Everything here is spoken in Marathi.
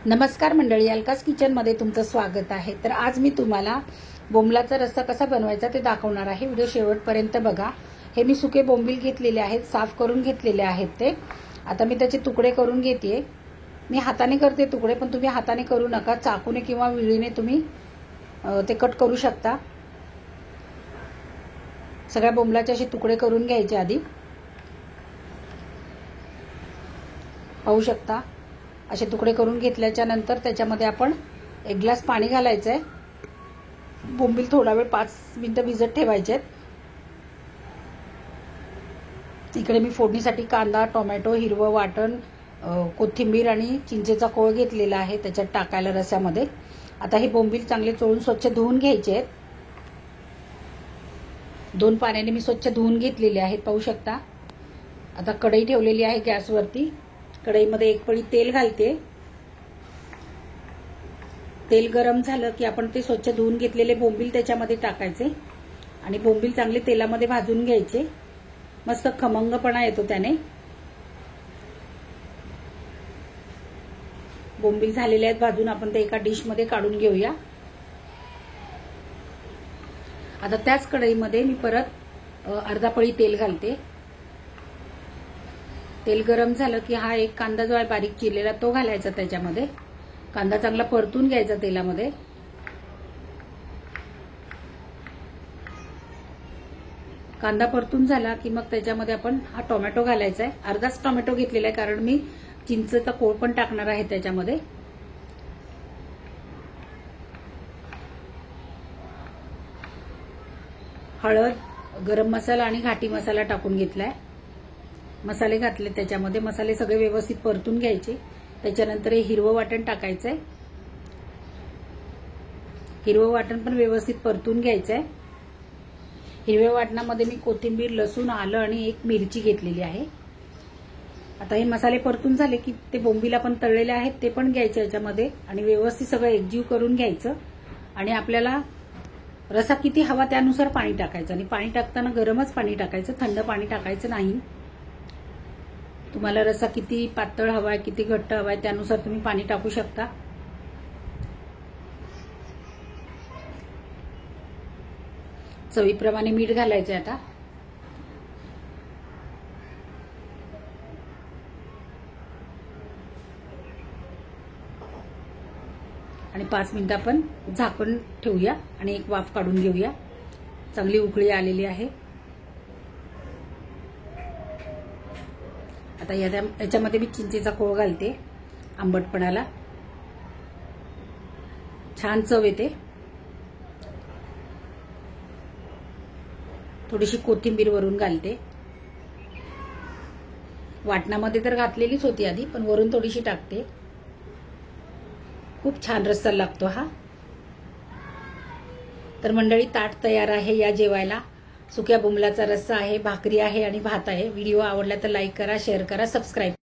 नमस्कार मंडळी, अलकास किचनमध्ये तुमचं स्वागत आहे। तर आज मी तुम्हाला बोंबलाचा रस्सा कसा बनवायचा ते दाखवणार आहे। व्हिडिओ शेवटपर्यंत बघा। हे मी सुके बोंबील घेतलेले आहेत, साफ करून घेतलेले आहेत ते। आता मी त्याचे तुकडे करून घेते। मी हाताने करते तुकडे, पण तुम्ही हाताने करू नका, चाकूने किंवा विळीने तुम्ही ते कट करू शकता। सगळ्या बोंबलाचे असे तुकडे करून घ्यायचे आधी। पाहू शकता असे तुकडे करून घेतल्याच्या नंतर त्याच्यामध्ये आपण 1 ग्लास पाणी घालायचं आहे। बोंबील थोडा वेळ 5 मिनिटं भिजत ठेवायचे आहेत। इकडे मी फोडणीसाठी कांदा, टोमॅटो, हिरवं वाटण, कोथिंबीर आणि चिंचेचा कोळ घेतलेला आहे त्याच्यात टाकायला रस्स्यामध्ये। आता हे बोंबील चांगले चोळून स्वच्छ धुवून घ्यायचे आहेत। 2 पाण्याने मी स्वच्छ धुवून घेतलेले आहेत, पाहू शकता। आता कढई ठेवलेली आहे गॅसवरती। कढईमध्ये 1 पळी तेल घालते। तेल गरम झालं की आपण ते स्वच्छ धुवून घेतलेले बोंबील त्याच्यामध्ये टाकायचे आणि बोंबील चांगले तेलामध्ये भाजून घ्यायचे। मस्त खमंगपणा येतो त्याने। बोंबील झालेले आहेत भाजून, आपण ते एका डिशमध्ये काढून घेऊया। आता त्याच कढईमध्ये मी परत अर्धा पळी तेल घालते। तेल गरम झालं की हा एक कांदा जो आहे बारीक चिरलेला तो घालायचा त्याच्यामध्ये। कांदा चांगला परतून घ्यायचा तेलामध्ये। कांदा परतून झाला की मग त्याच्यामध्ये आपण हा टोमॅटो घालायचा आहे। अर्धाच टोमॅटो घेतलेला आहे, कारण मी चिंचेचा कोळ पण टाकणार आहे त्याच्यामध्ये। हळद, गरम मसाला आणि घाटी मसाला टाकून घेतलाय। मसाले घातले त्याच्यामध्ये। मसाले सगळे व्यवस्थित परतून घ्यायचे। त्याच्यानंतर हे हिरवं वाटण टाकायचंय। हिरवं वाटण पण व्यवस्थित परतून घ्यायचंय। हिरव्या वाटणामध्ये मी कोथिंबीर, लसूण, आलं आणि 1 मिरची घेतलेली आहे। आता हे मसाले परतून झाले की ते बोंबील आपण तळलेले आहेत ते पण घ्यायचे याच्यामध्ये आणि व्यवस्थित सगळं एकजीव करून घ्यायचं। आणि आपल्याला रस्सा किती हवा त्यानुसार पाणी टाकायचं आणि पाणी टाकताना गरमच पाणी टाकायचं, थंड पाणी टाकायचं नाही। तुम्हाला रस्सा किती पातळ हवाय, किती घट्ट हवाय त्यानुसार तुम्ही पाणी टाकू शकता। चवीप्रमाणे मीठ घालायचं आता। आणि 5 मिनिटं आपण झाकण ठेवूया आणि एक वाफ काढून घेऊया। चांगली उकळी आलेली आहे। आता याच्यामध्ये मी चिंचेचा कोळ घालते आंबटपणाला, छान चव येते। थोडीशी कोथिंबीर वरून घालते। वाटणामध्ये तर घातलेलीच होती आधी, पण वरून थोडीशी टाकते। खूप छान रस्सा लागतो हा। तर मंडळी, ताट तयार आहे या जेवायला। सुक्या बोंबलाचा रस्सा आहे, भाकरी आहे आणि भात आहे। व्हिडिओ आवडला तर लाईक करा, शेअर करा, सबस्क्राईब